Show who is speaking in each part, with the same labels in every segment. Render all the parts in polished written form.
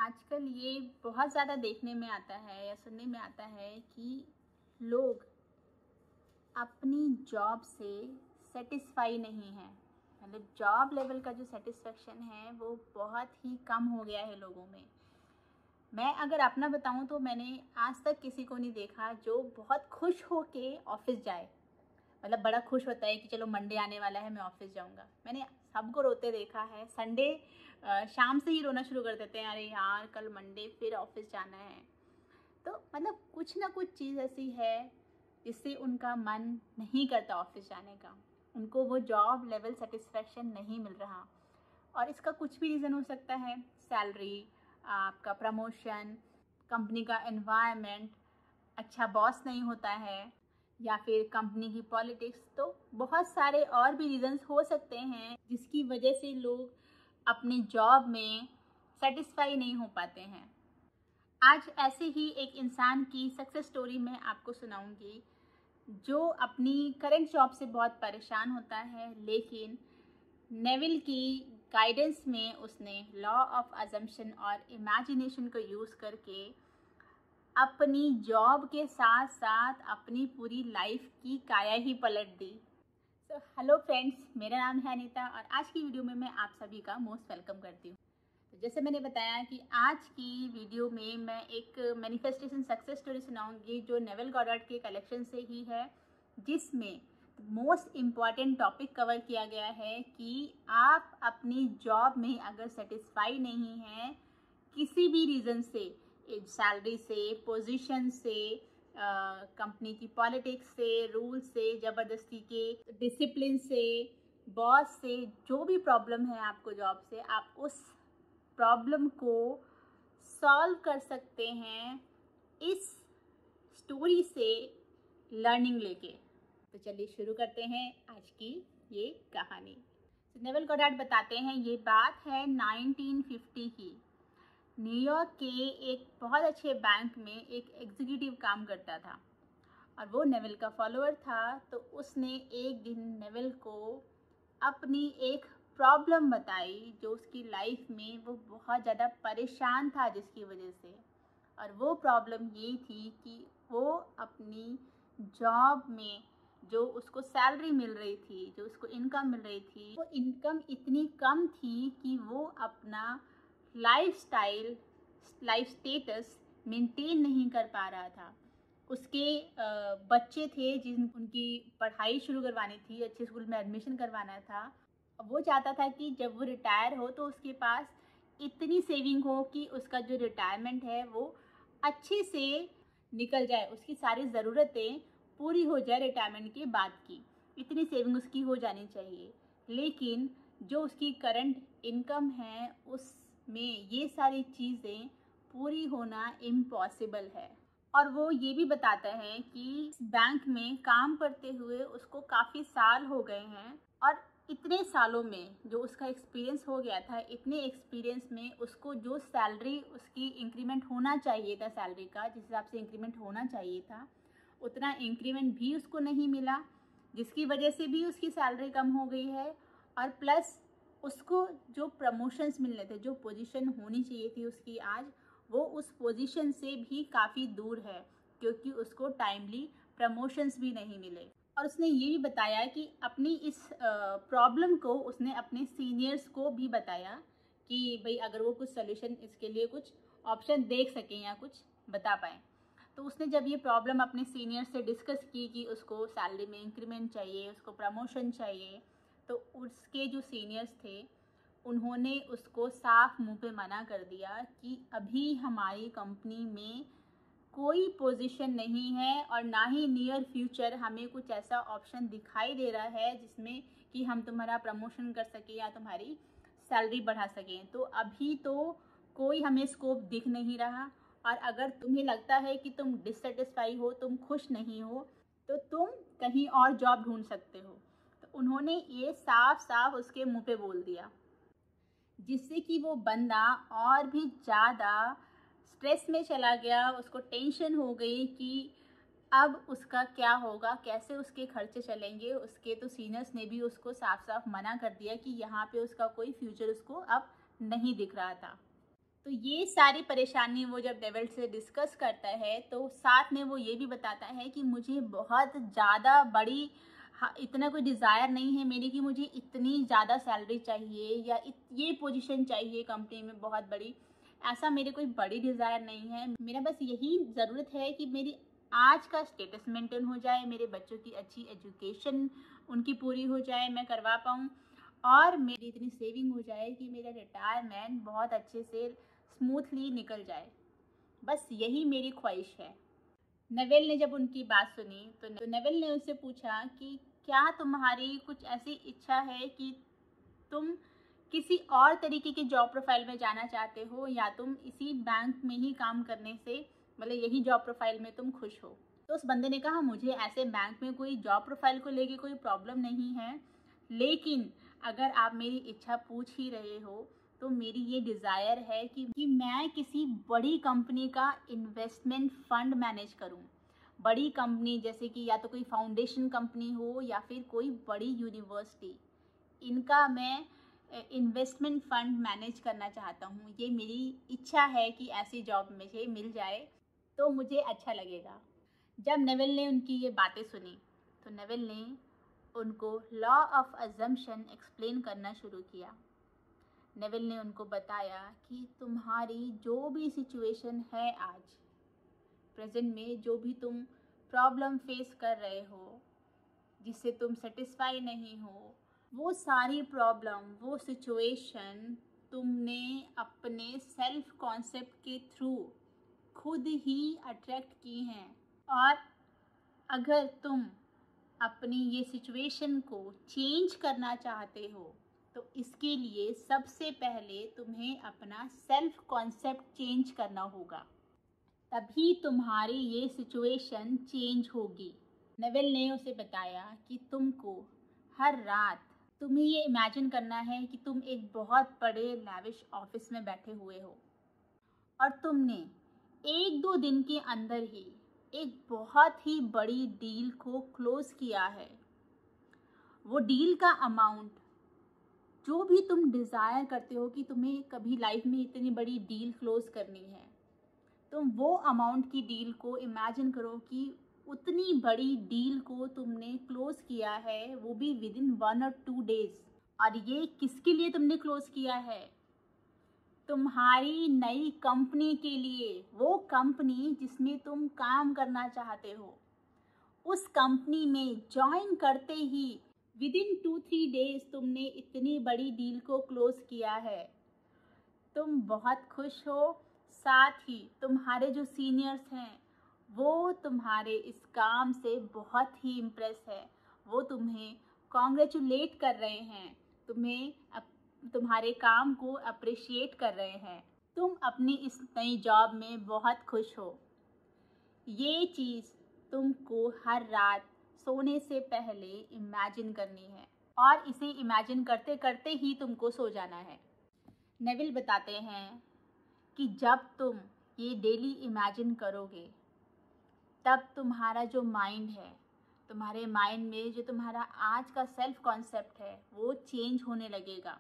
Speaker 1: आजकल ये बहुत ज़्यादा देखने में आता है या सुनने में आता है कि लोग अपनी जॉब से सेटिस्फाई नहीं हैं। मतलब जॉब लेवल का जो सेटिस्फेक्शन है वो बहुत ही कम हो गया है लोगों में। मैं अगर अपना बताऊं तो मैंने आज तक किसी को नहीं देखा जो बहुत खुश हो के ऑफिस जाए। मतलब बड़ा खुश होता है कि चलो मंडे आने वाला है, मैं ऑफिस जाऊंगा। मैंने सबको रोते देखा है। संडे शाम से ही रोना शुरू कर देते हैं, अरे यार कल मंडे फिर ऑफिस जाना है। तो मतलब कुछ ना कुछ चीज़ ऐसी है जिससे उनका मन नहीं करता ऑफिस जाने का। उनको वो जॉब लेवल सेटिस्फेक्शन नहीं मिल रहा। और इसका कुछ भी रीज़न हो सकता है। सैलरी, आपका प्रमोशन, कंपनी का एनवायरनमेंट, अच्छा बॉस नहीं होता है, या फिर कंपनी की पॉलिटिक्स। तो बहुत सारे और भी रीजंस हो सकते हैं जिसकी वजह से लोग अपनी जॉब में सेटिस्फाई नहीं हो पाते हैं। आज ऐसे ही एक इंसान की सक्सेस स्टोरी मैं आपको सुनाऊंगी जो अपनी करंट जॉब से बहुत परेशान होता है, लेकिन नेविल की गाइडेंस में उसने लॉ ऑफ अजम्पशन और इमेजिनेशन को यूज़ करके अपनी जॉब के साथ साथ अपनी पूरी लाइफ की काया ही पलट दी। सो हेलो फ्रेंड्स, मेरा नाम है अनीता और आज की वीडियो में मैं आप सभी का मोस्ट वेलकम करती हूँ। तो जैसे मैंने बताया कि आज की वीडियो में मैं एक मैनिफेस्टेशन सक्सेस स्टोरी सुनाऊंगी जो नेविल गॉडार्ड के कलेक्शन से ही है, जिसमें मोस्ट इम्पॉर्टेंट टॉपिक कवर किया गया है कि आप अपनी जॉब में अगर सेटिस्फाई नहीं हैं किसी भी रीज़न से, सैलरी से, पोजीशन से, कंपनी की पॉलिटिक्स से, रूल से, ज़बरदस्ती के डिसिप्लिन से, बॉस से, जो भी प्रॉब्लम है आपको जॉब से, आप उस प्रॉब्लम को सॉल्व कर सकते हैं इस स्टोरी से लर्निंग लेके। तो चलिए शुरू करते हैं आज की ये कहानी। नेविल गॉडार्ड बताते हैं ये बात है 1950 की। न्यूयॉर्क के एक बहुत अच्छे बैंक में एक एग्जीक्यूटिव काम करता था और वो नेविल का फॉलोअर था। तो उसने एक दिन नेविल को अपनी एक प्रॉब्लम बताई जो उसकी लाइफ में वो बहुत ज़्यादा परेशान था जिसकी वजह से। और वो प्रॉब्लम ये थी कि वो अपनी जॉब में जो उसको सैलरी मिल रही थी, जो उसको इनकम मिल रही थी, वो इनकम इतनी कम थी कि वो अपना लाइफ स्टेटस मेंटेन नहीं कर पा रहा था। उसके बच्चे थे जिन उनकी पढ़ाई शुरू करवानी थी, अच्छे स्कूल में एडमिशन करवाना था। वो चाहता था कि जब वो रिटायर हो तो उसके पास इतनी सेविंग हो कि उसका जो रिटायरमेंट है वो अच्छे से निकल जाए, उसकी सारी ज़रूरतें पूरी हो जाए रिटायरमेंट के बाद की। इतनी सेविंग उसकी हो जानी चाहिए। लेकिन जो उसकी करंट इनकम है उसमें ये सारी चीज़ें पूरी होना इम्पॉसिबल है। और वो ये भी बताता है कि इस बैंक में काम करते हुए उसको काफ़ी साल हो गए हैं और इतने सालों में जो उसका एक्सपीरियंस हो गया था, इतने एक्सपीरियंस में उसको जो सैलरी उसकी इंक्रीमेंट होना चाहिए था, सैलरी का जिस हिसाब से इंक्रीमेंट होना चाहिए था, उतना इंक्रीमेंट भी उसको नहीं मिला, जिसकी वजह से भी उसकी सैलरी कम हो गई है। और प्लस उसको जो प्रमोशंस मिलने थे, जो पोजीशन होनी चाहिए थी उसकी आज, वो उस पोजीशन से भी काफ़ी दूर है क्योंकि उसको टाइमली प्रमोशंस भी नहीं मिले। और उसने ये भी बताया कि अपनी इस प्रॉब्लम को उसने अपने सीनियर्स को भी बताया कि भाई अगर वो कुछ सोल्यूशन इसके लिए कुछ ऑप्शन देख सकें या कुछ बता पाएँ। तो उसने जब ये प्रॉब्लम अपने सीनियर से डिस्कस की कि उसको सैलरी में इंक्रीमेंट चाहिए, उसको प्रमोशन चाहिए, तो उसके जो सीनियर्स थे उन्होंने उसको साफ मुंह पे मना कर दिया कि अभी हमारी कंपनी में कोई पोजीशन नहीं है और ना ही नियर फ्यूचर हमें कुछ ऐसा ऑप्शन दिखाई दे रहा है जिसमें कि हम तुम्हारा प्रमोशन कर सकें या तुम्हारी सैलरी बढ़ा सकें। तो अभी तो कोई हमें स्कोप दिख नहीं रहा और अगर तुम्हें लगता है कि तुम डिससेटिस्फाई हो, तुम खुश नहीं हो, तो तुम कहीं और जॉब ढूंढ सकते हो। तो उन्होंने ये साफ साफ उसके मुंह पे बोल दिया, जिससे कि वो बंदा और भी ज़्यादा स्ट्रेस में चला गया। उसको टेंशन हो गई कि अब उसका क्या होगा, कैसे उसके खर्चे चलेंगे। उसके तो सीनियर्स ने भी उसको साफ साफ मना कर दिया कि यहाँ पे उसका कोई फ्यूचर उसको अब नहीं दिख रहा था। तो ये सारी परेशानी वो जब नेविल से डिस्कस करता है तो साथ में वो ये भी बताता है कि मुझे बहुत ज़्यादा बड़ी इतना कोई डिज़ायर नहीं है मेरी कि मुझे इतनी ज़्यादा सैलरी चाहिए या ये पोजीशन चाहिए कंपनी में बहुत बड़ी। ऐसा मेरे कोई बड़ी डिज़ायर नहीं है। मेरा बस यही ज़रूरत है कि मेरी आज का स्टेटस मेंटेन हो जाए, मेरे बच्चों की अच्छी एजुकेशन उनकी पूरी हो जाए, मैं करवा पाऊँ, और मेरी इतनी सेविंग हो जाए कि मेरा रिटायरमेंट बहुत अच्छे से स्मूथली निकल जाए। बस यही मेरी ख्वाहिश है। नेविल ने जब उनकी बात सुनी तो नेविल ने उससे पूछा कि क्या तुम्हारी कुछ ऐसी इच्छा है कि तुम किसी और तरीके के जॉब प्रोफाइल में जाना चाहते हो, या तुम इसी बैंक में ही काम करने से मतलब यही जॉब प्रोफाइल में तुम खुश हो। तो उस बंदे ने कहा मुझे ऐसे बैंक में कोई जॉब प्रोफाइल को लेके कोई प्रॉब्लम नहीं है, लेकिन अगर आप मेरी इच्छा पूछ ही रहे हो तो मेरी ये डिज़ायर है कि मैं किसी बड़ी कंपनी का इन्वेस्टमेंट फंड मैनेज करूं। बड़ी कंपनी जैसे कि या तो कोई फाउंडेशन कंपनी हो या फिर कोई बड़ी यूनिवर्सिटी, इनका मैं इन्वेस्टमेंट फंड मैनेज करना चाहता हूँ। ये मेरी इच्छा है कि ऐसी जॉब मुझे मिल जाए तो मुझे अच्छा लगेगा। जब नेविल ने उनकी ये बातें सुनी तो नेविल ने उनको लॉ ऑफ अजम्पशन एक्सप्लेन करना शुरू किया। नेविल ने उनको बताया कि तुम्हारी जो भी सिचुएशन है आज प्रेजेंट में, जो भी तुम प्रॉब्लम फेस कर रहे हो, जिससे तुम सेटिस्फाई नहीं हो, वो सारी प्रॉब्लम, वो सिचुएशन तुमने अपने सेल्फ कॉन्सेप्ट के थ्रू खुद ही अट्रैक्ट की हैं। और अगर तुम अपनी ये सिचुएशन को चेंज करना चाहते हो तो इसके लिए सबसे पहले तुम्हें अपना सेल्फ कॉन्सेप्ट चेंज करना होगा, तभी तुम्हारी ये सिचुएशन चेंज होगी। नेविल ने उसे बताया कि तुमको हर रात तुम्हें ये इमेजिन करना है कि तुम एक बहुत बड़े लैविश ऑफिस में बैठे हुए हो और तुमने 1-2 दिन के अंदर ही एक बहुत ही बड़ी डील को क्लोज किया है। वो डील का अमाउंट जो भी तुम डिज़ायर करते हो कि तुम्हें कभी लाइफ में इतनी बड़ी डील क्लोज करनी है, तुम वो अमाउंट की डील को इमेजिन करो कि उतनी बड़ी डील को तुमने क्लोज किया है, वो भी विद इन 1 और 2 डेज। और ये किसके लिए तुमने क्लोज किया है? तुम्हारी नई कंपनी के लिए। वो कंपनी जिसमें तुम काम करना चाहते हो, उस कंपनी में ज्वाइन करते ही विद इन 2-3 डेज तुमने इतनी बड़ी डील को क्लोज किया है। तुम बहुत खुश हो, साथ ही तुम्हारे जो सीनियर्स हैं वो तुम्हारे इस काम से बहुत ही इम्प्रेस है। वो तुम्हें कॉन्ग्रेचुलेट कर रहे हैं, तुम्हारे काम को अप्रिशिएट कर रहे हैं। तुम अपनी इस नई जॉब में बहुत खुश हो। ये चीज़ तुमको हर रात सोने से पहले इमेजिन करनी है और इसे इमेजिन करते करते ही तुमको सो जाना है। नेविल बताते हैं कि जब तुम ये डेली इमेजिन करोगे तब तुम्हारा जो माइंड है, तुम्हारे माइंड में जो तुम्हारा आज का सेल्फ कॉन्सेप्ट है वो चेंज होने लगेगा।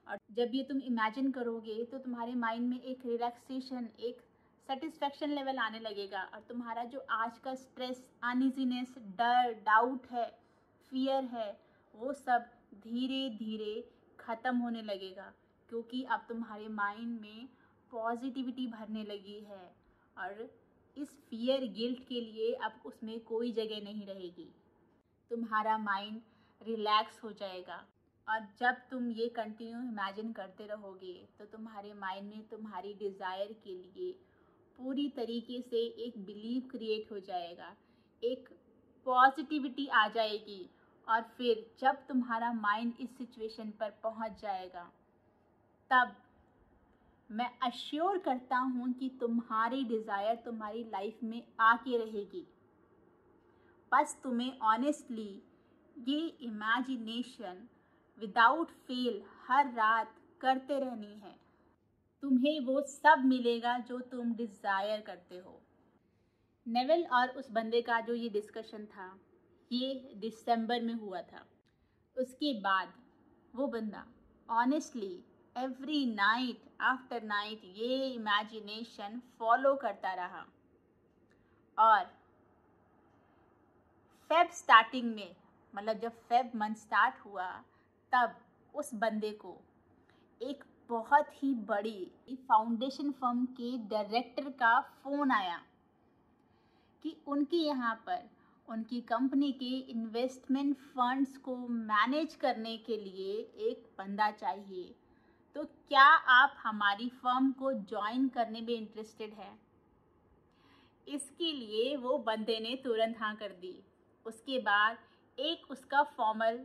Speaker 1: और जब ये तुम इमेजिन करोगे तो तुम्हारे माइंड में एक रिलैक्सेशन, एक सेटिस्फैक्शन लेवल आने लगेगा और तुम्हारा जो आज का स्ट्रेस, अनइजीनेस, डर, डाउट है, फियर है, वो सब धीरे धीरे ख़त्म होने लगेगा, क्योंकि अब तुम्हारे माइंड में पॉजिटिविटी भरने लगी है और इस फियर, गिल्ट के लिए अब उसमें कोई जगह नहीं रहेगी। तुम्हारा माइंड रिलैक्स हो जाएगा और जब तुम ये कंटिन्यू इमेजिन करते रहोगे तो तुम्हारे माइंड में तुम्हारी डिज़ायर के लिए पूरी तरीके से एक बिलीव क्रिएट हो जाएगा, एक पॉजिटिविटी आ जाएगी। और फिर जब तुम्हारा माइंड इस सिचुएशन पर पहुंच जाएगा तब मैं अश्योर करता हूँ कि तुम्हारी डिज़ायर तुम्हारी लाइफ में आके रहेगी। बस तुम्हें ऑनेस्टली ये इमेजिनेशन विदाउट फेल हर रात करते रहनी है। तुम्हें वो सब मिलेगा जो तुम डिज़ायर करते हो। नेविल और उस बंदे का जो ये डिस्कशन था ये दिसंबर में हुआ था। उसके बाद वो बंदा honestly every night after night ये इमेजिनेशन फॉलो करता रहा। और फेब स्टार्टिंग में, मतलब जब फेब मंथ स्टार्ट हुआ, तब उस बंदे को एक बहुत ही बड़ी फाउंडेशन फर्म के डायरेक्टर का फ़ोन आया कि उनके यहाँ पर उनकी कंपनी के इन्वेस्टमेंट फंड्स को मैनेज करने के लिए एक बंदा चाहिए, तो क्या आप हमारी फर्म को ज्वाइन करने में इंटरेस्टेड है। इसके लिए वो बंदे ने तुरंत हाँ कर दी। उसके बाद एक उसका फॉर्मल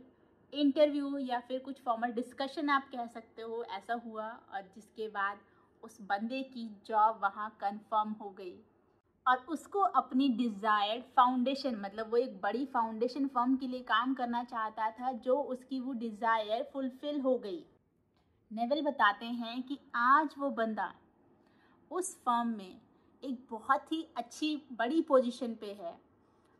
Speaker 1: इंटरव्यू या फिर कुछ फॉर्मल डिस्कशन आप कह सकते हो, ऐसा हुआ, और जिसके बाद उस बंदे की जॉब वहाँ कंफर्म हो गई और उसको अपनी डिज़ायर्ड फाउंडेशन, मतलब वो एक बड़ी फाउंडेशन फर्म के लिए काम करना चाहता था, जो उसकी वो डिज़ायर फुलफिल हो गई। नेवल बताते हैं कि आज वो बंदा उस फर्म में एक बहुत ही अच्छी बड़ी पोजीशन पे है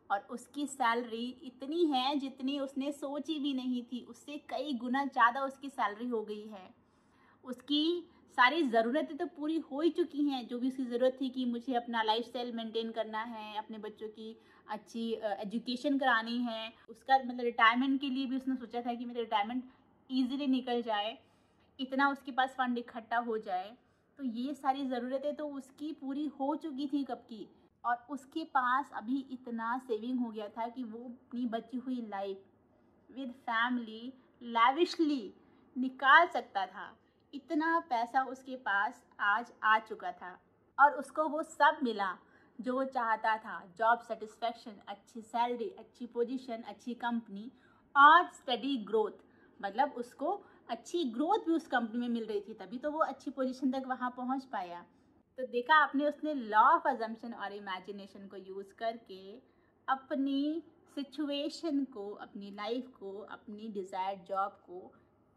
Speaker 1: और उसकी सैलरी इतनी है जितनी उसने सोची भी नहीं थी, उससे कई गुना ज़्यादा उसकी सैलरी हो गई है। उसकी सारी ज़रूरतें तो पूरी हो ही चुकी हैं, जो भी उसकी ज़रूरत थी कि मुझे अपना लाइफस्टाइल मेंटेन करना है, अपने बच्चों की अच्छी एजुकेशन करानी है, उसका मतलब रिटायरमेंट के लिए भी उसने सोचा था कि मेरा रिटायरमेंट ईजिली निकल जाए, इतना उसके पास फंड इकट्ठा हो जाए। तो ये सारी ज़रूरतें तो उसकी पूरी हो चुकी थी कब की, और उसके पास अभी इतना सेविंग हो गया था कि वो अपनी बची हुई लाइफ विद फैमिली लैविशली निकाल सकता था। इतना पैसा उसके पास आज आ चुका था और उसको वो सब मिला जो वो चाहता था। जॉब सेटिस्फैक्शन, अच्छी सैलरी, अच्छी पोजीशन, अच्छी कंपनी और स्टडी ग्रोथ, मतलब उसको अच्छी ग्रोथ भी उस कंपनी में मिल रही थी, तभी तो वो अच्छी पोजीशन तक वहाँ पहुँच पाया। तो देखा आपने, उसने लॉ ऑफ अजम्पशन और इमेजिनेशन को यूज़ करके अपनी सिचुएशन को, अपनी लाइफ को, अपनी डिज़ायर्ड जॉब को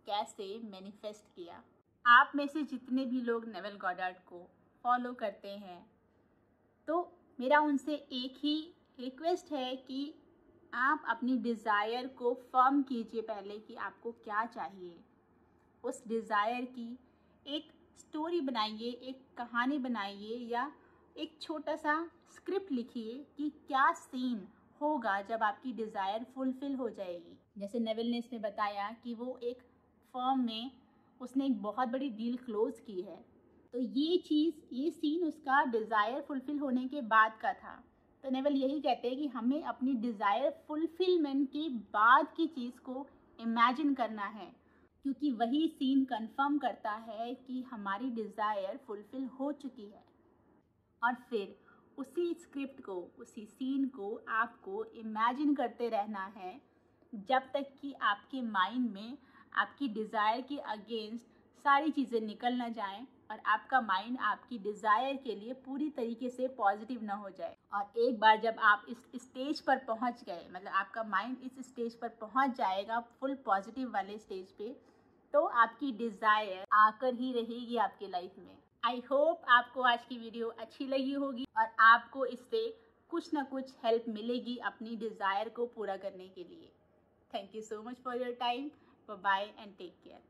Speaker 1: कैसे मैनिफेस्ट किया। आप में से जितने भी लोग नेवल गॉडार्ड को फॉलो करते हैं, तो मेरा उनसे एक ही रिक्वेस्ट है कि आप अपनी डिज़ायर को फर्म कीजिए पहले कि आपको क्या चाहिए। उस डिज़ायर की एक स्टोरी बनाइए, एक कहानी बनाइए या एक छोटा सा स्क्रिप्ट लिखिए कि क्या सीन होगा जब आपकी डिज़ायर फुलफिल हो जाएगी। जैसे नेवल ने इसमें बताया कि वो एक फर्म में उसने एक बहुत बड़ी डील क्लोज की है, तो ये सीन उसका डिज़ायर फुलफिल होने के बाद का था। तो नेवल यही कहते हैं कि हमें अपनी डिज़ायर फुलफिलमेंट के बाद की चीज़ को इमेजिन करना है, क्योंकि वही सीन कंफर्म करता है कि हमारी डिज़ायर फुलफिल हो चुकी है। और फिर उसी स्क्रिप्ट को, उसी सीन को आपको इमेजिन करते रहना है जब तक कि आपके माइंड में आपकी डिज़ायर के अगेंस्ट सारी चीज़ें निकल ना जाएं और आपका माइंड आपकी डिज़ायर के लिए पूरी तरीके से पॉजिटिव ना हो जाए। और एक बार जब आप इस स्टेज पर पहुंच गए, मतलब आपका माइंड इस स्टेज पर पहुंच जाएगा, फुल पॉजिटिव वाले स्टेज पे, तो आपकी डिज़ायर आकर ही रहेगी आपके लाइफ में। आई होप आपको आज की वीडियो अच्छी लगी होगी और आपको इससे कुछ ना कुछ हेल्प मिलेगी अपनी डिज़ायर को पूरा करने के लिए। Thank you so much for your time. Bye bye and take care.